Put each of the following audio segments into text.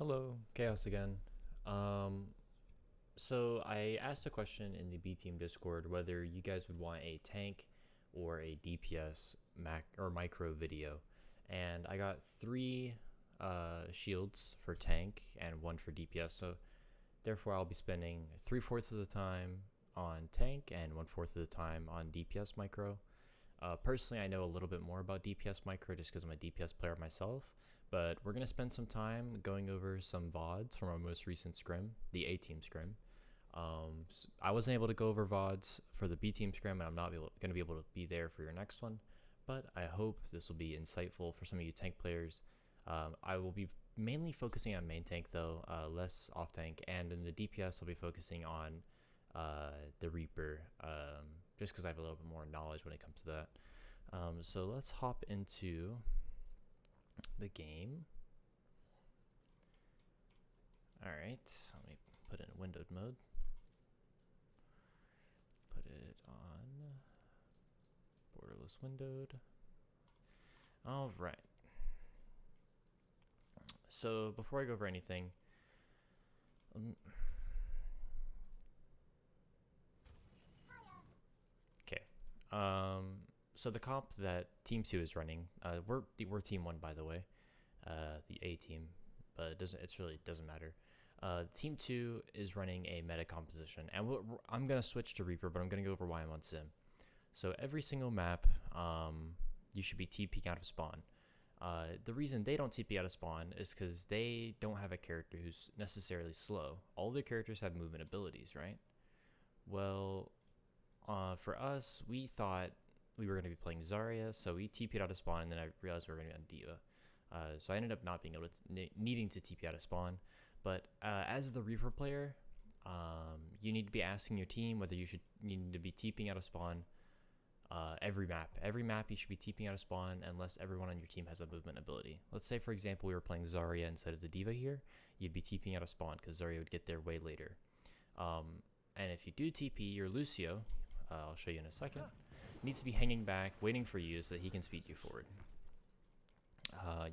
Hello, Chaos again. Um, so I asked a question in the B Team Discord whether you guys would want a tank or a DPS mac or micro video, and I got three shields for tank and one for DPS. So therefore, I'll be spending 3/4 of the time on tank and 1/4 of the time on DPS micro. Personally, I know a little bit more about DPS micro just because I'm a DPS player myself, but we're going to spend some time going over some VODs from our most recent scrim, the A team scrim. I wasn't able to go over VODs for the B team scrim, and I'm not going to be able to be there for your next one, but I hope this will be insightful for some of you tank players. I will be mainly focusing on main tank though, less off tank, and in the DPS I'll be focusing on the Reaper, just because I have a little bit more knowledge when it comes to that. So let's hop into the game. Alright, let me put it in windowed mode. Put it on borderless windowed. Alright. So before I go over anything, okay. So the comp that Team 2 is running, we're Team 1 by the way, the A team, but it really doesn't matter. Team 2 is running a meta composition, and I'm gonna switch to Reaper, but I'm gonna go over why I'm on Sim. So every single map, you should be TPing out of spawn. The reason they don't TP out of spawn is because they don't have a character who's necessarily slow. All their characters have movement abilities, right? Well, for us, we thought we were going to be playing Zarya, so we TP'd out of spawn, and then I realized we were going to be on D.Va. So I ended up not being able to, needing to TP out of spawn. But as the Reaper player, you need to be asking your team whether you need to be TPing out of spawn every map. Every map you should be TPing out of spawn unless everyone on your team has a movement ability. Let's say, for example, we were playing Zarya instead of the D.Va here. You'd be TPing out of spawn because Zarya would get there way later. And if you do TP, your Lucio, I'll show you in a second, needs to be hanging back, waiting for you so that he can speed you forward.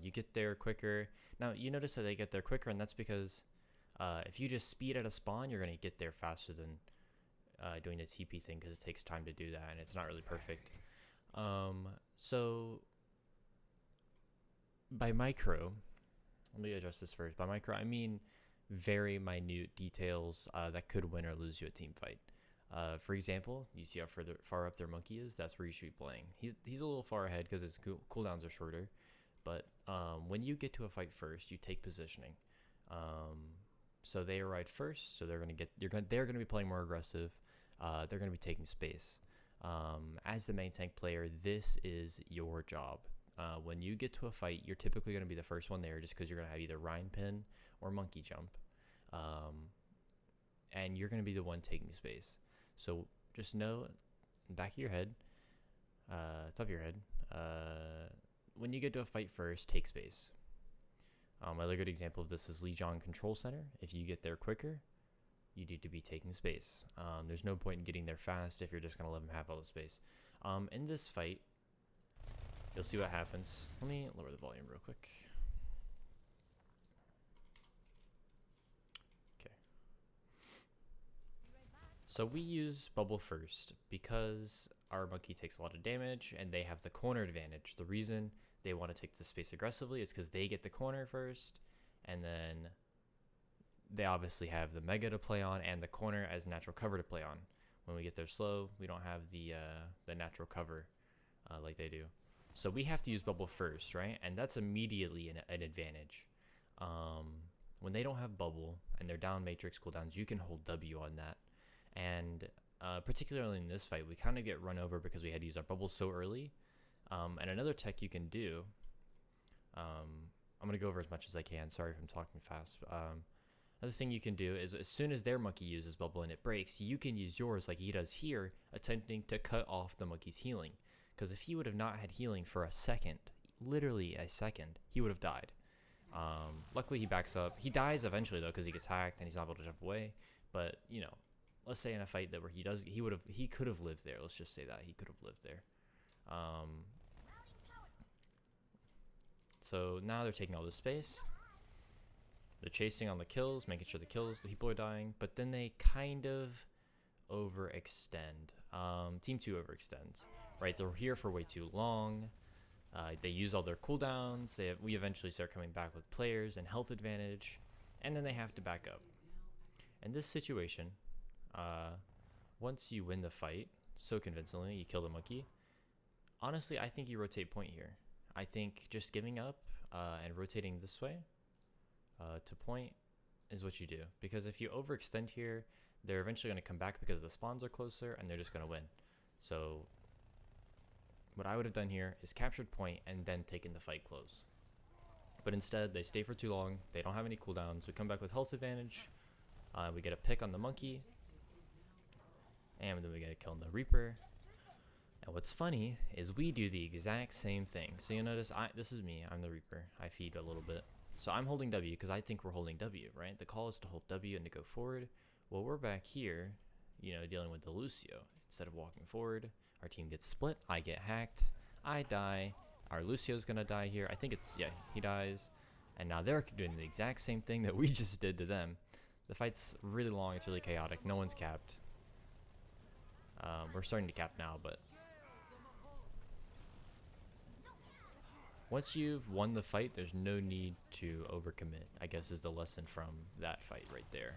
You get there quicker. Now, you notice that they get there quicker, and that's because if you just speed out of spawn, you're going to get there faster than doing the TP thing because it takes time to do that, and it's not really perfect. So, by micro, let me address this first. By micro, I mean very minute details that could win or lose you a team fight. For example, you see how far up their monkey is? That's where you should be playing. He's a little far ahead because his cooldowns are shorter. But when you get to a fight first, you take positioning. So they arrive first, so they're gonna be playing more aggressive. They're gonna be taking space. As the main tank player, this is your job. When you get to a fight, you're typically gonna be the first one there, just because you're gonna have either Rein pin or monkey jump, and you're gonna be the one taking space. So just know, in the back of your head, top of your head, when you get to a fight first, take space. Another good example of this is Legion Control Center. If you get there quicker, you need to be taking space. There's no point in getting there fast if you're just going to let them have all the space. In this fight, you'll see what happens. Let me lower the volume real quick. Okay. So we use Bubble first because our monkey takes a lot of damage and they have the corner advantage. The reason they want to take the space aggressively is because they get the corner first, and then they obviously have the mega to play on and the corner as natural cover to play on. When we get there slow, we don't have the natural cover like they do. So we have to use bubble first, right? And that's immediately an advantage. When they don't have bubble and they're down matrix cooldowns, you can hold W on that. And particularly in this fight, we kind of get run over because we had to use our bubble so early. And another tech you can do, I'm going to go over as much as I can. Sorry if I'm talking fast. Another thing you can do is as soon as their monkey uses bubble and it breaks, you can use yours like he does here, attempting to cut off the monkey's healing. Because if he would have not had healing for a second, literally a second, he would have died. Luckily he backs up. He dies eventually though because he gets hacked and he's not able to jump away. But you know, let's say in a fight that where he could have lived there. Let's just say that he could have lived there. So now they're taking all this space. They're chasing on the kills, making sure the people are dying, but then they kind of overextend. Team 2 overextends, right? They're here for way too long. They use all their cooldowns. We eventually start coming back with players and health advantage, and then they have to back up. In this situation, once you win the fight so convincingly, you kill the monkey. Honestly, I think you rotate point here. I think just giving up and rotating this way to point is what you do. Because if you overextend here, they're eventually going to come back because the spawns are closer and they're just going to win. So what I would have done here is captured point and then taken the fight close. But instead, they stay for too long. They don't have any cooldowns. We come back with health advantage. We get a pick on the monkey. And then we get a kill on the Reaper. And what's funny is we do the exact same thing. So you'll notice, this is me. I'm the Reaper. I feed a little bit. So I'm holding W because I think we're holding W, right? The call is to hold W and to go forward. Well, we're back here, dealing with the Lucio. Instead of walking forward, our team gets split. I get hacked. I die. Our Lucio's going to die here. I think he dies. And now they're doing the exact same thing that we just did to them. The fight's really long. It's really chaotic. No one's capped. We're starting to cap now, but once you've won the fight, there's no need to overcommit, I guess is the lesson from that fight right there.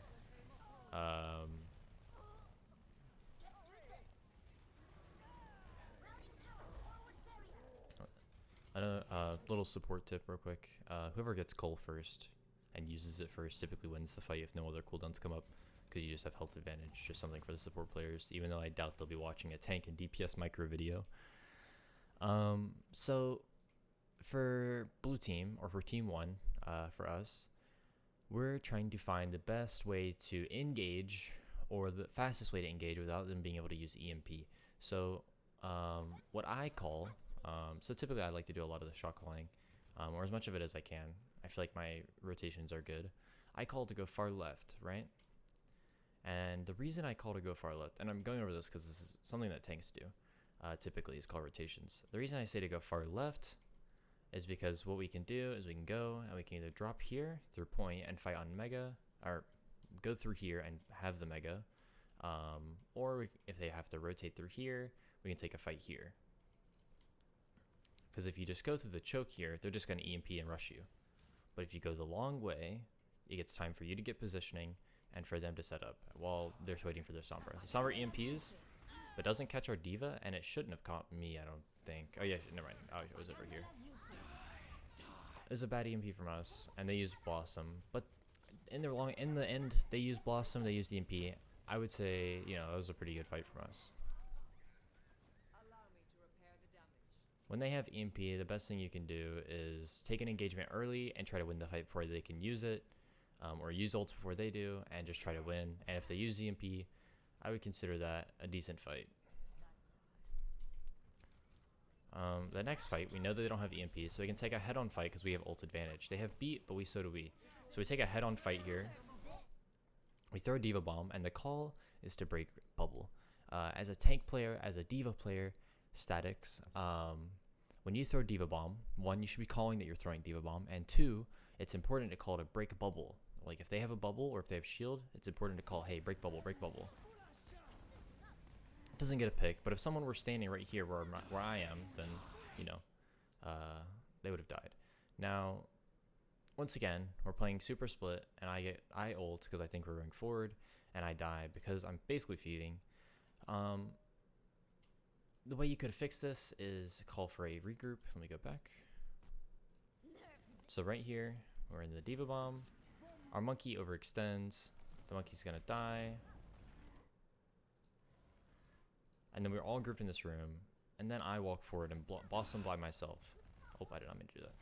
Little support tip real quick. Whoever gets coal first and uses it first typically wins the fight if no other cooldowns come up, because you just have health advantage. Just something for the support players, even though I doubt they'll be watching a tank and DPS micro video. So for blue team, or for team 1, for us, we're trying to find the best way to engage, or the fastest way to engage without them being able to use EMP. So what I call, so typically I like to do a lot of the shot calling, or as much of it as I can. I feel like my rotations are good. I call to go far left, right? And the reason I call to go far left, and I'm going over this because this is something that tanks do, typically is called rotations. The reason I say to go far left is because what we can do is we can go and we can either drop here through point and fight on mega, or go through here and have the mega, or if they have to rotate through here, we can take a fight here. Because if you just go through the choke here, they're just going to EMP and rush you. But if you go the long way, it gets time for you to get positioning and for them to set up while they're waiting for their Sombra. The Sombra EMPs, but doesn't catch our D.Va, and it shouldn't have caught me, I don't think. Oh yeah, never mind. Oh, it was over here. It was a bad EMP from us, and they used Blossom. But in the end, they used Blossom, they used the EMP. I would say, that was a pretty good fight from us. When they have EMP, the best thing you can do is take an engagement early and try to win the fight before they can use it, or use ults before they do, and just try to win. And if they use EMP, I would consider that a decent fight. The next fight, we know that they don't have EMP, so we can take a head-on fight because we have ult advantage. They have beat, but so do we. So we take a head-on fight here. We throw a D.Va bomb, and the call is to break bubble. As a tank player, as a D.Va player, statics, when you throw D.Va bomb, 1, you should be calling that you're throwing D.Va bomb, and 2, it's important to call to break bubble. Like if they have a bubble or if they have shield, it's important to call, hey, break bubble, break bubble. It doesn't get a pick, but if someone were standing right here where I am, then they would have died. Now, once again, we're playing super split, and I ult because I think we're going forward, and I die because I'm basically feeding. The way you could fix this is call for a regroup. Let me go back. So right here, we're in the D.Va bomb. Our monkey overextends. The monkey's gonna die. And then we're all grouped in this room. And then I walk forward and blossom by myself. Oh, I did not mean to do that.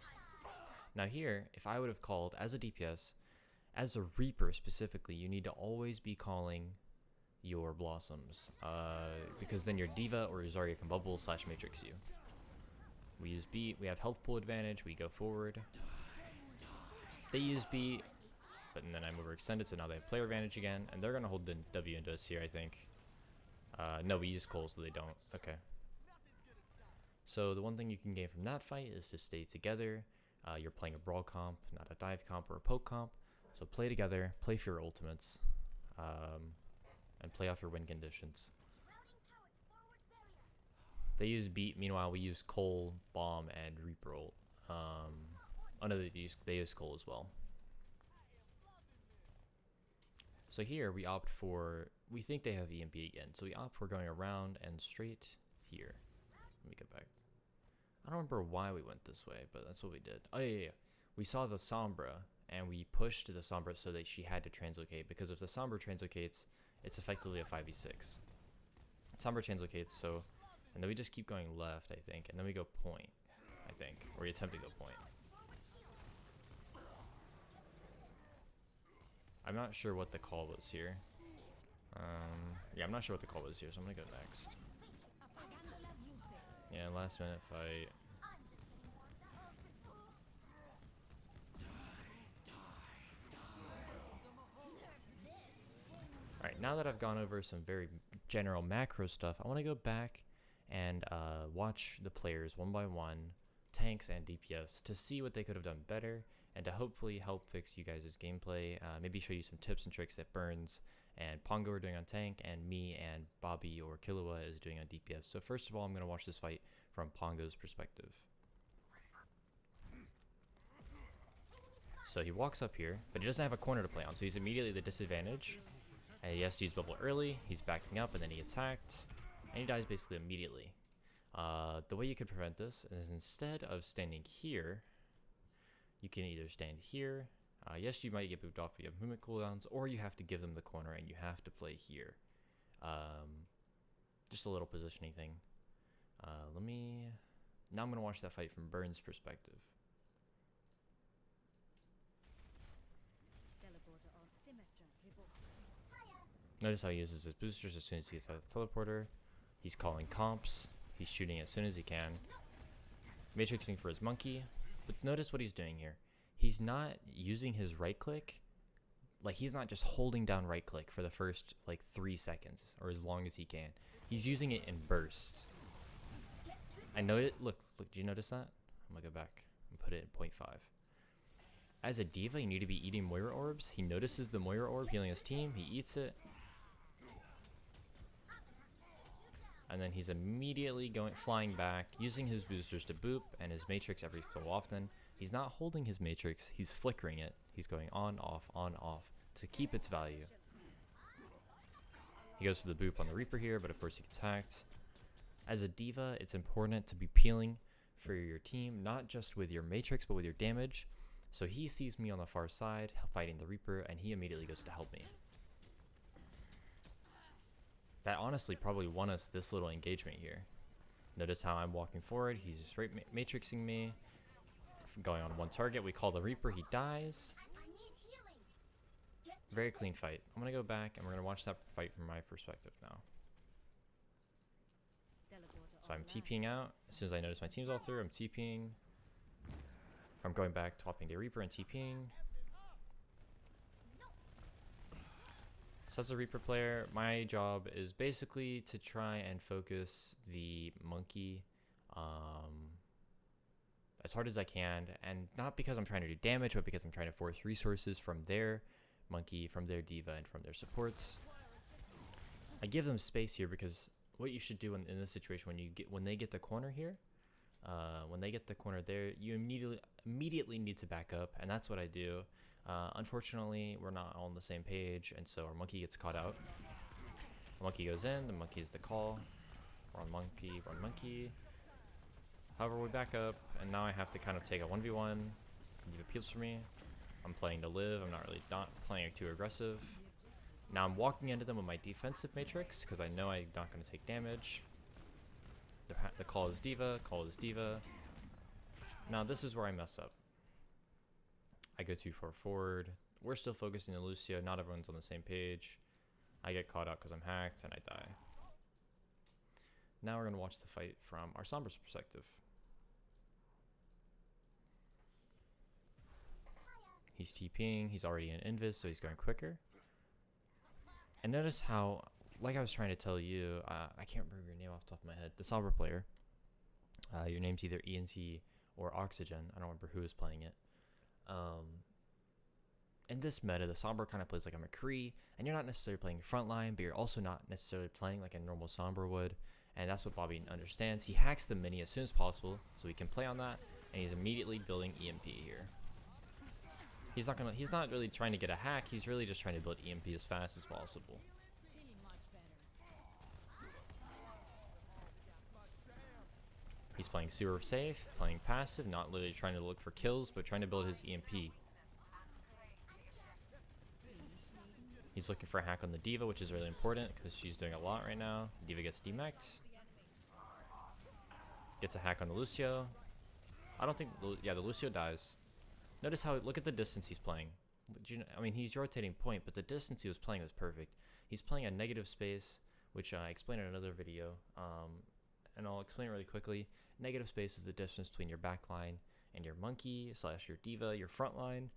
Now here, if I would have called as a DPS, as a Reaper specifically, you need to always be calling your blossoms, because then your D.Va or your Zarya can bubble / matrix you. We use beat, we have health pool advantage, we go forward. They use beat, but then I'm overextended, so now they have player advantage again, and they're gonna hold the W into us here, I think. No, we use Cole, so they don't. Okay. So the one thing you can gain from that fight is to stay together. You're playing a brawl comp, not a dive comp or a poke comp. So play together, play for your ultimates, and play off your win conditions. They use beat, meanwhile we use coal, bomb, and reaper ult. Oh no, they use coal as well. So here we opt for, we think they have EMP again, so we opt for going around and straight here. Let me get back. I don't remember why we went this way, but that's what we did. Oh yeah. We saw the Sombra, and we pushed the Sombra so that she had to translocate, because if the Sombra translocates, it's effectively a 5v6. Sombra translocates, so, and then we just keep going left, I think, and then we go point, I think, or we attempt to go point. I'm not sure what the call was here. Yeah, I'm not sure what the call was here, so I'm gonna go next. Yeah, last minute fight. Alright, now that I've gone over some very general macro stuff, I want to go back and watch the players one by one, tanks and DPS, to see what they could have done better and to hopefully help fix you guys' gameplay. Maybe show you some tips and tricks that Burns and Pongo are doing on tank, and me and Bobby or Killua is doing on DPS. So first of all, I'm going to watch this fight from Pongo's perspective. So he walks up here, but he doesn't have a corner to play on, so he's immediately the disadvantage. And he has to use bubble early, he's backing up, and then he gets hacked, and he dies basically immediately. The way you could prevent this is, instead of standing here, you can either stand here. Yes, you might get booped off, but you have movement cooldowns, or you have to give them the corner and you have to play here. Just a little positioning thing. Now I'm going to watch that fight from Burns' perspective. Notice how he uses his boosters as soon as he gets out of the teleporter. He's calling comps. He's shooting as soon as he can. Matrixing for his monkey. But notice what he's doing here. He's not using his right click. Like, he's not just holding down right click for the first, like, 3 seconds or as long as he can. He's using it in bursts. I know it. Look, do you notice that? I'm gonna go back and put it in 0.5. As a diva, you need to be eating Moira orbs. He notices the Moira orb healing his team. He eats it. And then he's immediately flying back, using his boosters to boop and his matrix every so often. He's not holding his matrix, he's flickering it. He's going on, off to keep its value. He goes for the boop on the Reaper here, but of course he gets hacked. As a diva, it's important to be peeling for your team, not just with your matrix, but with your damage. So he sees me on the far side, fighting the Reaper, and he immediately goes to help me. That honestly probably won us this little engagement here. Notice how I'm walking forward, he's just right matrixing me. Going on one target, we call the Reaper, he dies. Very clean fight. I'm gonna go back and we're gonna watch that fight from my perspective now. So I'm TPing out. As soon as I notice my team's all through, I'm TPing. I'm going back, topping the Reaper and TPing. So as a Reaper player, my job is basically to try and focus the monkey as hard as I can, and not because I'm trying to do damage, but because I'm trying to force resources from their monkey, from their diva, and from their supports. I give them space here because what you should do in this situation when they get the corner here, when they get the corner there, you immediately need to back up, and that's what I do. Unfortunately, we're not all on the same page, and so our monkey gets caught out. The monkey goes in, the monkey is the call. Run monkey, run monkey. However, we back up, and now I have to kind of take a 1v1. He appeals for me. I'm playing to live, I'm not playing too aggressive. Now I'm walking into them with my defensive matrix, because I know I'm not going to take damage. The call is diva, call is diva. Now this is where I mess up. I go too far forward. We're still focusing on Lucio. Not everyone's on the same page. I get caught out because I'm hacked and I die. Now we're going to watch the fight from our Sombra's perspective. He's TPing. He's already in invis, so he's going quicker. And notice how, like I was trying to tell you, I can't remember your name off the top of my head. The Sombra player. Your name's either ENT or Oxygen. I don't remember who is playing it. in this meta, the Sombra kind of plays like a McCree, and you're not necessarily playing frontline, but you're also not necessarily playing like a normal Sombra would, and that's what Bobby understands. He hacks the mini as soon as possible, so he can play on that, and he's immediately building EMP here. He's not really trying to get a hack, he's really just trying to build EMP as fast as possible. He's playing super safe, playing passive, not literally trying to look for kills, but trying to build his EMP. He's looking for a hack on the D.Va, which is really important because she's doing a lot right now. D.Va gets demeched. Gets a hack on the Lucio. I don't think, yeah, the Lucio dies. Notice how, look at the distance he's playing. I mean, he's rotating point, but the distance he was playing was perfect. He's playing a negative space, which I explained in another video, and I'll explain it really quickly. Negative space is the distance between your backline and your monkey / your D.Va, your front line.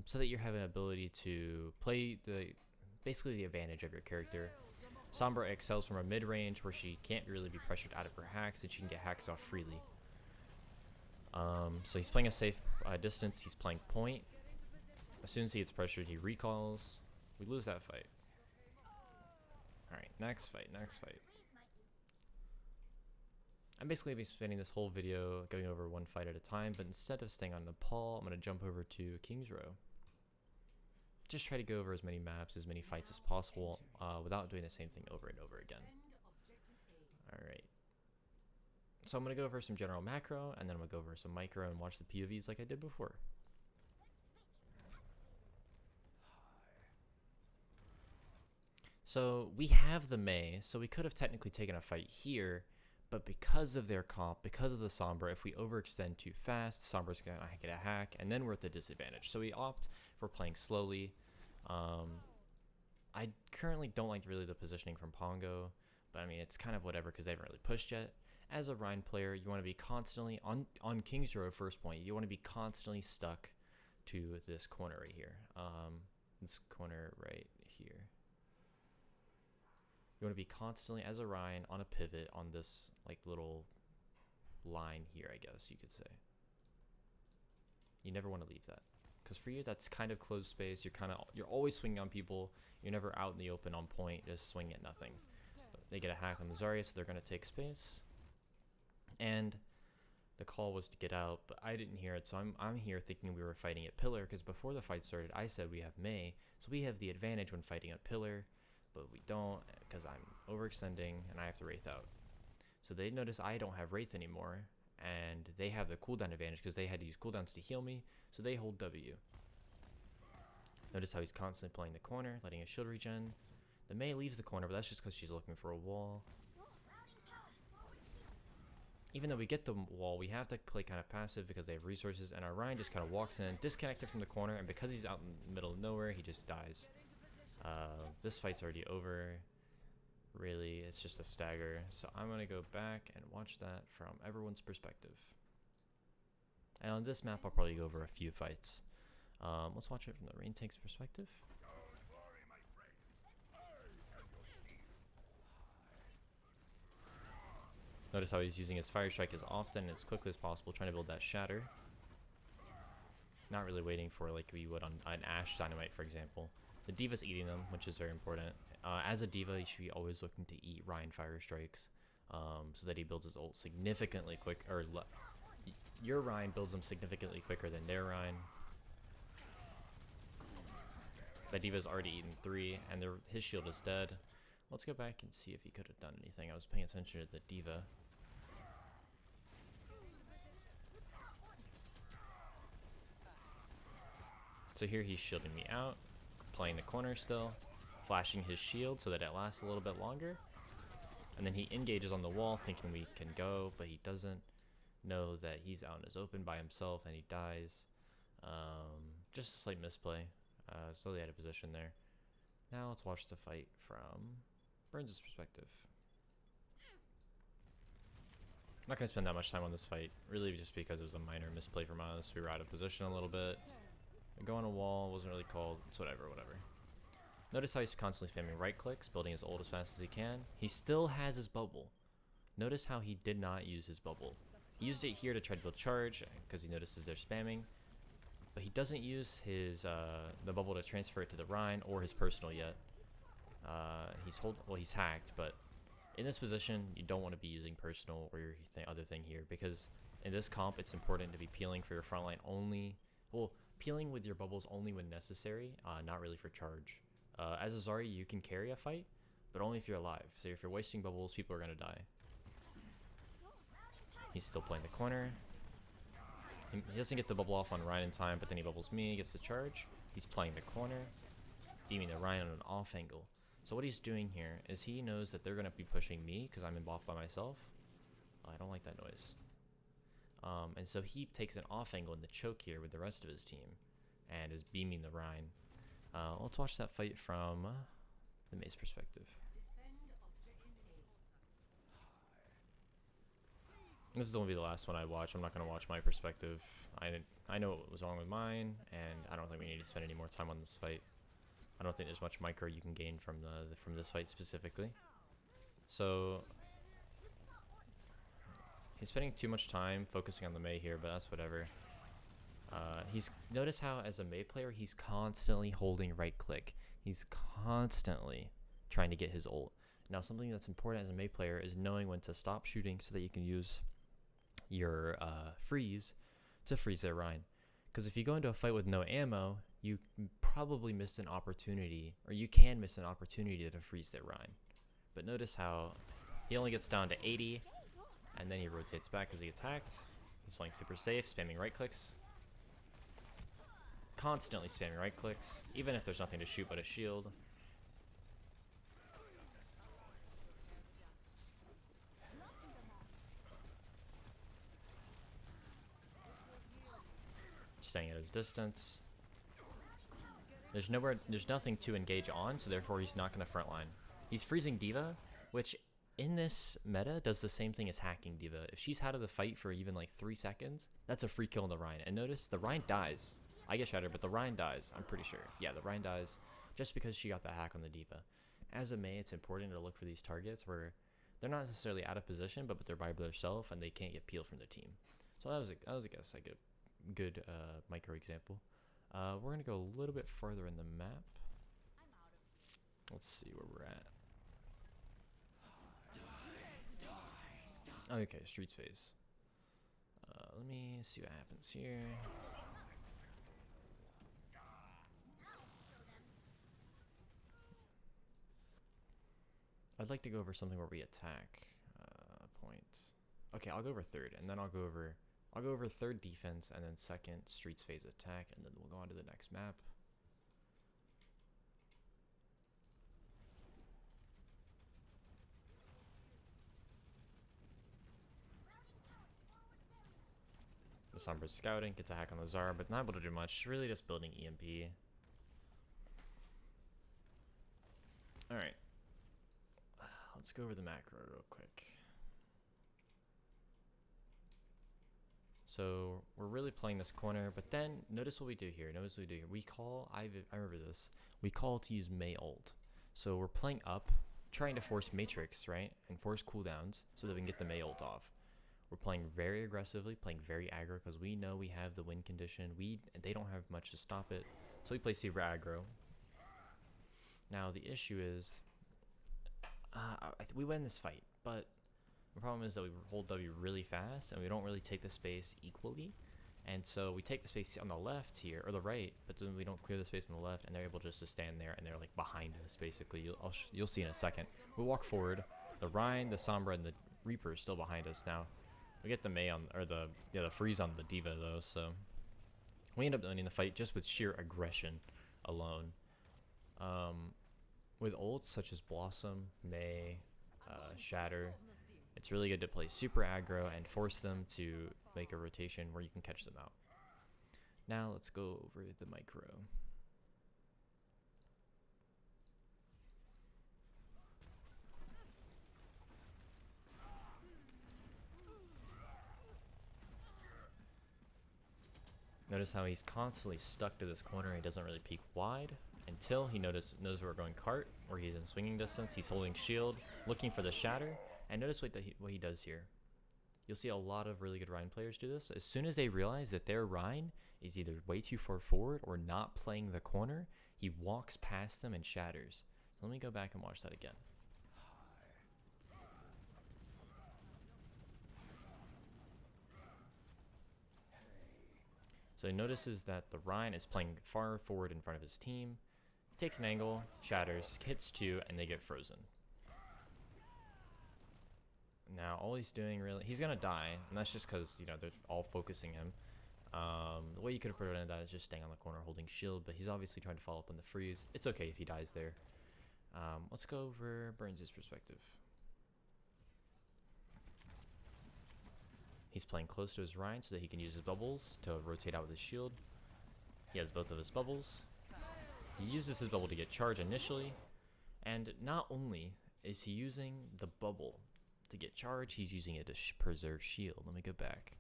So that you have an ability to play basically the advantage of your character. Sombra excels from a mid-range where she can't really be pressured out of her hacks and she can get hacks off freely. So he's playing a safe distance, he's playing point. As soon as he gets pressured, he recalls. We lose that fight. Alright, next fight. I'm basically be spending this whole video going over one fight at a time, but instead of staying on Nepal, I'm going to jump over to King's Row. Just try to go over as many maps, as many fights as possible, without doing the same thing over and over again. Alright. So I'm going to go over some general macro, and then I'm going to go over some micro and watch the POVs like I did before. So we have the Mei, so we could have technically taken a fight here, but because of their comp, because of the Sombra, if we overextend too fast, Sombra's going to get a hack, and then we're at the disadvantage. So we opt for playing slowly. I currently don't like really the positioning from Pongo, but I mean, it's kind of whatever because they haven't really pushed yet. As a Rein player, you want to be constantly, on King's Row first point, you want to be constantly stuck to this corner right here. This corner right here. You want to be constantly, as a Rein, on a pivot on this like little line here, I guess you could say. You never want to leave that, because for you that's kind of closed space. You're always swinging on people. You're never out in the open on point, just swinging at nothing. They get a hack on the Zarya, so they're going to take space. And the call was to get out, but I didn't hear it, so I'm here thinking we were fighting at Pillar, because before the fight started, I said we have Mei, so we have the advantage when fighting at Pillar. But we don't, because I'm overextending and I have to Wraith out. So they notice I don't have Wraith anymore, and they have the cooldown advantage because they had to use cooldowns to heal me, so they hold W. Notice how he's constantly playing the corner, letting his shield regen. The Mei leaves the corner, but that's just because she's looking for a wall. Even though we get the wall, we have to play kind of passive because they have resources, and our Rein just kind of walks in, disconnected from the corner, and because he's out in the middle of nowhere, he just dies. This fight's already over. Really, it's just a stagger. So I'm going to go back and watch that from everyone's perspective. And on this map, I'll probably go over a few fights. Let's watch it from the Rein tank's perspective. Notice how he's using his Fire Strike as often and as quickly as possible, trying to build that Shatter. Not really waiting for like we would on an Ashe Dynamite, for example. The D.Va's eating them, which is very important. As a D.Va, you should be always looking to eat Rein Fire Strikes, so that he builds his ult significantly quick, or your Rein builds them significantly quicker than their Rein. That D.Va's already eaten 3, and his shield is dead. Let's go back and see if he could have done anything. I was paying attention to the D.Va. So here he's shielding me out, playing the corner still, flashing his shield so that it lasts a little bit longer. And then he engages on the wall thinking we can go, but he doesn't know that he's out in his open by himself and he dies. Just a slight misplay. Slowly out of position there. Now let's watch the fight from Burns' perspective. I'm not going to spend that much time on this fight, really just because it was a minor misplay from us. We were out of position a little bit. Go on a wall, wasn't really called, it's whatever. Notice how he's constantly spamming right clicks, building his ult as fast as he can. He still has his bubble. Notice how he did not use his bubble. He used it here to try to build charge, because he notices they're spamming. But he doesn't use his the bubble to transfer it to the Rein or his personal yet. He's hacked, but in this position, you don't want to be using personal or your other thing here, because in this comp, it's important to be peeling for your front line only. Well, peeling with your bubbles only when necessary, not really for charge. As a Zarya, you can carry a fight, but only if you're alive. So if you're wasting bubbles, people are going to die. He's still playing the corner. He doesn't get the bubble off on Rein in time, but then he bubbles me, gets the charge. He's playing the corner, beaming the Rein on an off angle. So what he's doing here is he knows that they're going to be pushing me because I'm in buff by myself. Oh, I don't like that noise. And so he takes an off angle in the choke here with the rest of his team and is beaming the Rein. Let's watch that fight from the Mei's perspective. This is going to be the last one I watch. I'm not going to watch my perspective. I know what was wrong with mine, and I don't think we need to spend any more time on this fight. I don't think there's much micro you can gain from this fight specifically. So he's spending too much time focusing on the Mei here, but that's whatever. Notice how as a Mei player, he's constantly holding right click. He's constantly trying to get his ult. Now, something that's important as a Mei player is knowing when to stop shooting so that you can use your freeze to freeze their Rein. Because if you go into a fight with no ammo, you probably miss an opportunity, or you can miss an opportunity to freeze their Rein. But notice how he only gets down to 80, and then he rotates back because he gets hacked. He's playing super safe, spamming right clicks. Constantly spamming right clicks, even if there's nothing to shoot but a shield. Staying at his distance. There's nothing to engage on, so therefore he's not going to frontline. He's freezing D.Va, which in this meta does the same thing as hacking D.Va. If she's out of the fight for even like 3 seconds, that's a free kill on the Rein. And notice the Rein dies. I get shattered, but the Rein dies, I'm pretty sure. Yeah, the Rein dies just because she got the hack on the D.Va. As a Mei, it's important to look for these targets where they're not necessarily out of position, but they're by themselves and they can't get peeled from their team. So that was I guess like a good micro example. We're gonna go a little bit further in the map. Let's see where we're at. Okay, streets phase. Let me see what happens here. I'd like to go over something where we attack points. Okay, I'll go over third, and then I'll go over third defense, and then second streets phase attack, and then we'll go on to the next map. The Sombra's scouting, gets a hack on the Zarya, but not able to do much. Really just building EMP. Alright. Let's go over the macro real quick. So we're really playing this corner, but then notice what we do here. We call, I remember this. We call to use Mei ult. So we're playing up, trying to force Matrix, right? And force cooldowns so that we can get the Mei ult off. We're playing very aggressively, playing very aggro because we know we have the win condition. They don't have much to stop it. So we play super aggro. Now the issue is, we win this fight, but the problem is that we hold W really fast and we don't really take the space equally. And so we take the space on the left here, or the right, but then we don't clear the space on the left, and they're able just to stand there, and they're like behind us basically. You'll see in a second. We walk forward. The Rein, the Sombra, and the Reaper is still behind us now. We get the Mei on, or the freeze on the D.Va though, so we end up winning the fight just with sheer aggression alone. With ults such as Blossom, Mei, Shatter, it's really good to play super aggro and force them to make a rotation where you can catch them out. Now let's go over the micro. Notice how he's constantly stuck to this corner. He doesn't really peek wide until he knows we're going cart, where he's in swinging distance. He's holding shield, looking for the shatter. And notice what he does here. You'll see a lot of really good Rein players do this. As soon as they realize that their Rein is either way too far forward or not playing the corner, he walks past them and shatters. So let me go back and watch that again. So he notices that the Rein is playing far forward in front of his team. He takes an angle, shatters, hits 2, and they get frozen. Now all he's doing really, he's gonna die, and that's just because, you know, they're all focusing him. The way you could have prevented that is just staying on the corner holding shield, but he's obviously trying to follow up on the freeze. It's okay if he dies there. Let's go over Burns' perspective. He's playing close to his Rein so that he can use his bubbles to rotate out with his shield. He has both of his bubbles. He uses his bubble to get charged initially, and not only is he using the bubble to get charged, he's using it to preserve shield. Let me go back.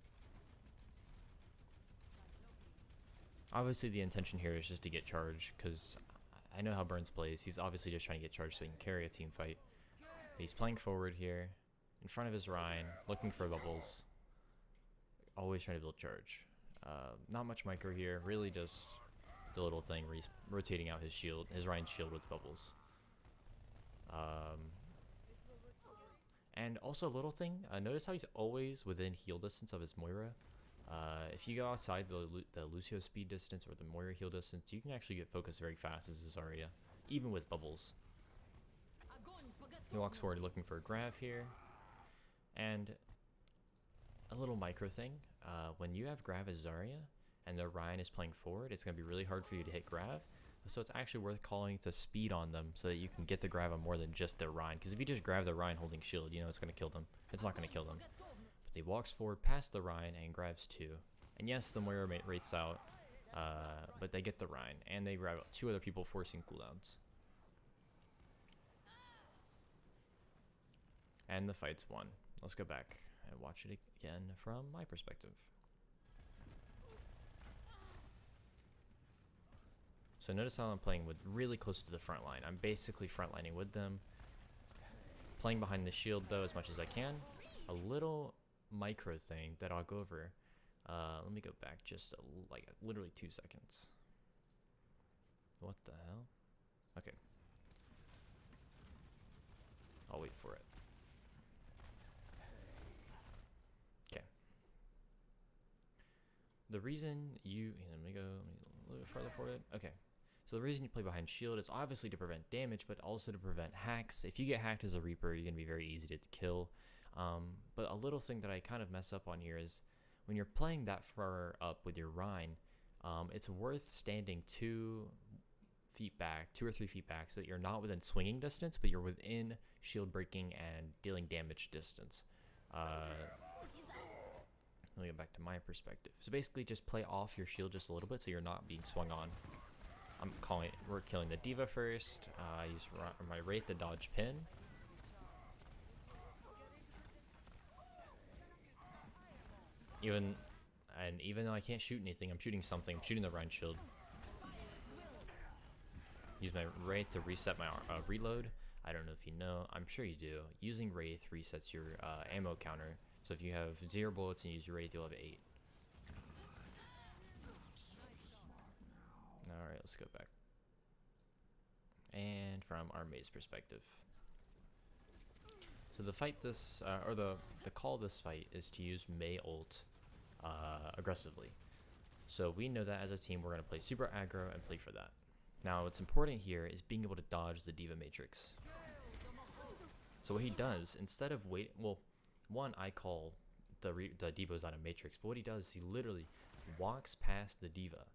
Obviously the intention here is just to get charged, because I know how Burns plays. He's obviously just trying to get charged so he can carry a team fight. But he's playing forward here, in front of his Rein, looking for bubbles. Always trying to build charge. Not much micro here, really just the little thing where he's rotating out his shield, his Rein's shield with bubbles. And also a little thing, notice how he's always within heal distance of his Moira. If you go outside the Lucio speed distance or the Moira heal distance, you can actually get focused very fast as a Zarya, even with bubbles. He walks forward looking for a grab here. And a little micro thing, when you have grab as Zarya and the Rein is playing forward, it's going to be really hard for you to hit grab. So it's actually worth calling to speed on them so that you can get the grab on more than just their Rein. Because if you just grab the Rein holding shield, you know it's going to kill them. It's not going to kill them. But he walks forward past the Rein and grabs 2. And yes, the Moira rates out, but they get the Rein. And they grab 2 other people forcing cooldowns. And the fight's won. Let's go back and watch it again from my perspective. So notice how I'm playing with really close to the front line. I'm basically frontlining with them. Playing behind the shield though as much as I can. A little micro thing that I'll go over. Let me go back just like literally 2 seconds. What the hell? Okay. I'll wait for it. The reason let me go a little bit further forward. Okay. So the reason you play behind shield is obviously to prevent damage, but also to prevent hacks. If you get hacked as a Reaper, you're going to be very easy to kill. But a little thing that I kind of mess up on here is when you're playing that far up with your Rein, it's worth standing 2 feet back, 2 or 3 feet back, so that you're not within swinging distance, but you're within shield breaking and dealing damage distance. Let me get back to my perspective. So basically just play off your shield just a little bit so you're not being swung on. We're killing the D.Va first. I use my Wraith to dodge pin. Even though I can't shoot anything, I'm shooting something. I'm shooting the Rein shield. Use my Wraith to reset my reload. I don't know if you know. I'm sure you do. Using Wraith resets your ammo counter. So if you have 0 bullets and you use your Wraith, you'll have 8. Alright, let's go back. And from our Mei's perspective. So the fight this, or the call of this fight is to use Mei ult aggressively. So we know that as a team we're going to play super aggro and play for that. Now what's important here is being able to dodge the D.Va matrix. So what he does, instead of one, I call the D.Va's out of matrix, but what he does is he literally walks past the D.Va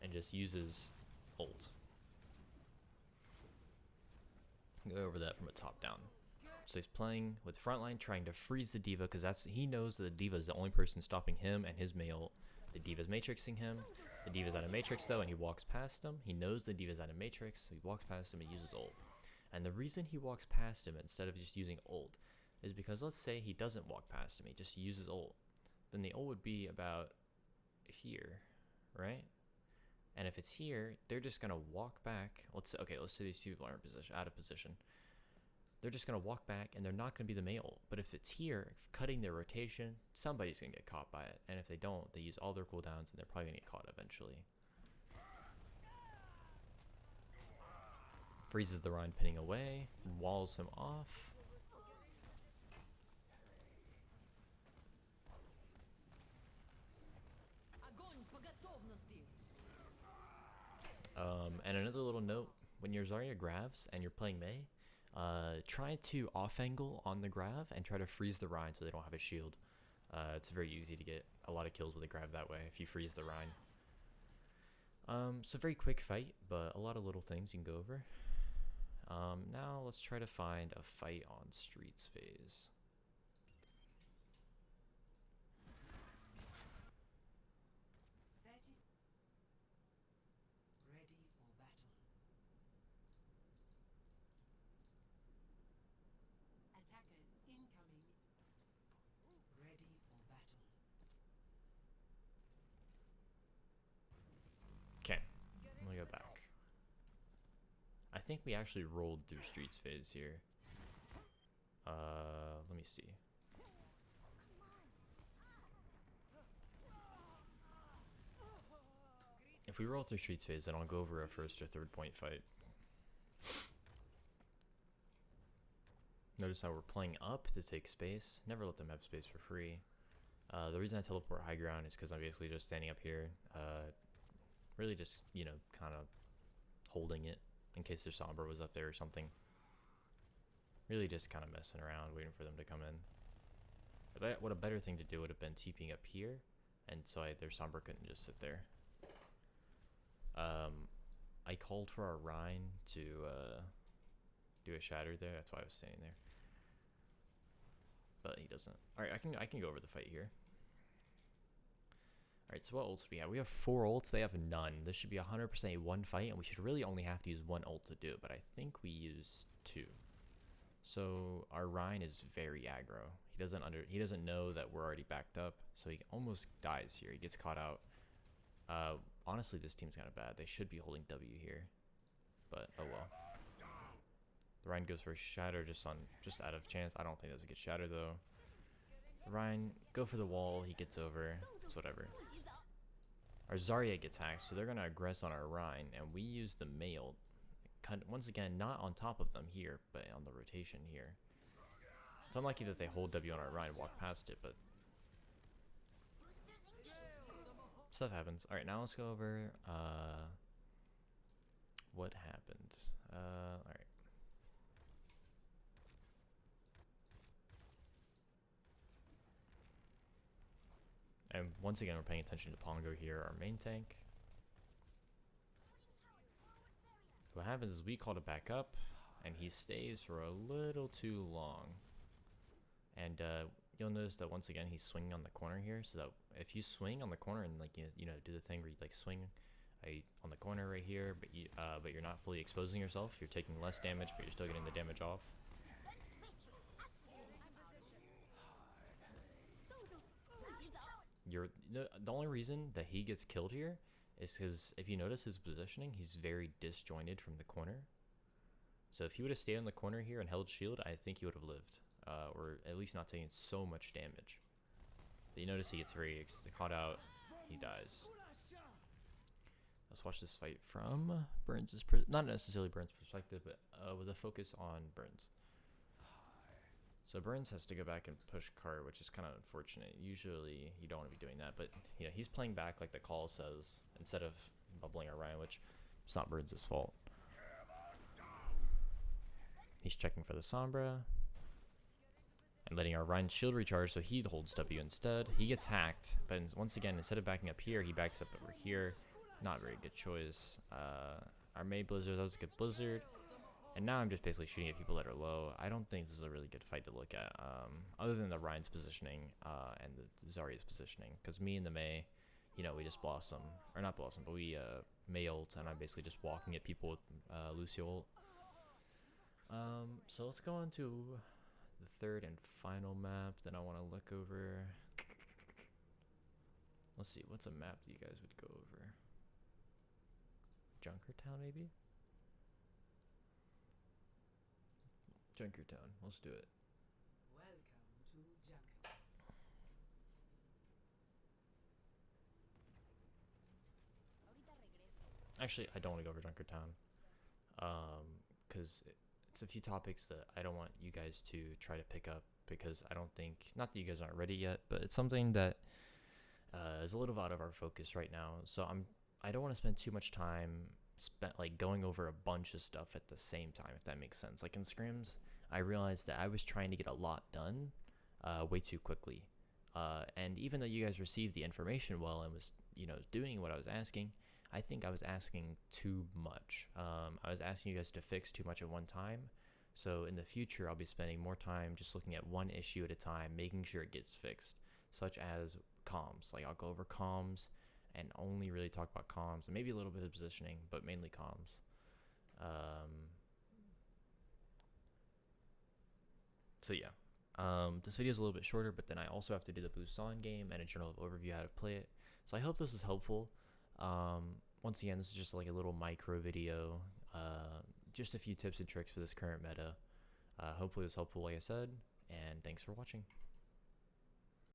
and just uses ult. Go over that from a top down. So he's playing with frontline, trying to freeze the D.Va because he knows that the D.Va is the only person stopping him and his Mei ult. The D.Va's matrixing him. The D.Va's out of matrix though, and he walks past him. He knows the D.Va's out of matrix, so he walks past him and uses ult. And the reason he walks past him instead of just using ult is because let's say he doesn't walk past him, he just uses ult. Then the ult would be about here, right? And if it's here, they're just gonna walk back. Let's say these two people are out of position. they're just going to walk back and they're not going to be the male. But if it's here, cutting their rotation, somebody's going to get caught by it. And if they don't, they use all their cooldowns and they're probably going to get caught eventually. Freezes the Rein pinning away, walls him off. And another little note, when your Zarya grabs and you're playing Mei, try to off angle on the grab and try to freeze the Rein so they don't have a shield. It's very easy to get a lot of kills with a grab that way if you freeze the Rein. So very quick fight, but a lot of little things you can go over. Now let's try to find a fight on Streets phase. Okay, let me go back. I think we actually rolled through Streets phase here. Let me see. If we roll through Streets phase, then I'll go over a first or third point fight. Notice how we're playing up to take space. Never let them have space for free. The reason I teleport high ground is because I'm basically just standing up here. Really just, you know, kind of holding it in case their Sombra was up there or something. Really just kind of messing around, waiting for them to come in. But what a better thing to do would have been TPing up here, and so their Sombra couldn't just sit there. I called for our Rein to do a shatter there. That's why I was staying there. But he doesn't. All right, I can go over the fight here. All right, so what ults do we have? We have 4 ults. They have none. This should be 100% a one fight, and we should really only have to use 1 ult to do it. But I think we use 2. So our Rein is very aggro. He doesn't know that we're already backed up, so he almost dies here. He gets caught out. Honestly, this team's kind of bad. They should be holding W here, but oh well. The Rein goes for a shatter just out of chance. I don't think that's a good shatter though. The Rein go for the wall. He gets over. It's whatever. Our Zarya gets hacked, so they're gonna aggress on our Rein, and we use the mail. Once again, not on top of them here, but on the rotation here. It's unlucky that they hold W on our Rein, walk past it, but stuff happens. All right, now let's go over what happened. All right. And once again, we're paying attention to Pongo here, our main tank. What happens is we called it back up, and he stays for a little too long. And you'll notice that once again he's swinging on the corner here, so that if you swing on the corner and like you know do the thing where you like swing on the corner right here, but you're not fully exposing yourself, you're taking less damage, but you're still getting the damage off. The only reason that he gets killed here is because if you notice his positioning, he's very disjointed from the corner. So if he would have stayed in the corner here and held shield, I think he would have lived, or at least not taking so much damage. But you notice he gets very caught out, he dies. Let's watch this fight from Burns' not necessarily Burns' perspective, but with a focus on Burns. So Burns has to go back and push cart, which is kind of unfortunate. Usually you don't want to be doing that, but you know he's playing back like the call says instead of bubbling our Rein, which it's not Burns' fault. He's checking for the Sombra and letting our Rein shield recharge, so he holds W instead. He gets hacked, but once again, instead of backing up here, he backs up over here. Not very good choice. Our Mei Blizzard, that was a good Blizzard. And now I'm just basically shooting at people that are low. I don't think this is a really good fight to look at, other than the Rein's positioning and the Zarya's positioning. Because me and the Mei, you know, we just blossom. Or not blossom, but we Mei ult, and I'm basically just walking at people with Lucio ult. So let's go on to the third and final map that I want to look over. Let's see, what's a map that you guys would go over? Junkertown, maybe? Junkertown. Let's do it. Actually, I don't want to go over Junkertown. Because it's a few topics that I don't want you guys to try to pick up because I don't think, not that you guys aren't ready yet, but it's something that is a little out of our focus right now. So I don't want to spend too much time spent like going over a bunch of stuff at the same time, if that makes sense. Like in scrims, I realized that I was trying to get a lot done way too quickly. And even though you guys received the information well and was, doing what I was asking, I think I was asking too much. I was asking you guys to fix too much at one time. So in the future, I'll be spending more time just looking at one issue at a time, making sure it gets fixed, such as comms. Like I'll go over comms and only really talk about comms and maybe a little bit of positioning, but mainly comms. So yeah, this video is a little bit shorter, but then I also have to do the Busan game and a general overview how to play it. So I hope this is helpful. Once again, this is just like a little micro video, just a few tips and tricks for this current meta. Hopefully it was helpful, like I said, and thanks for watching.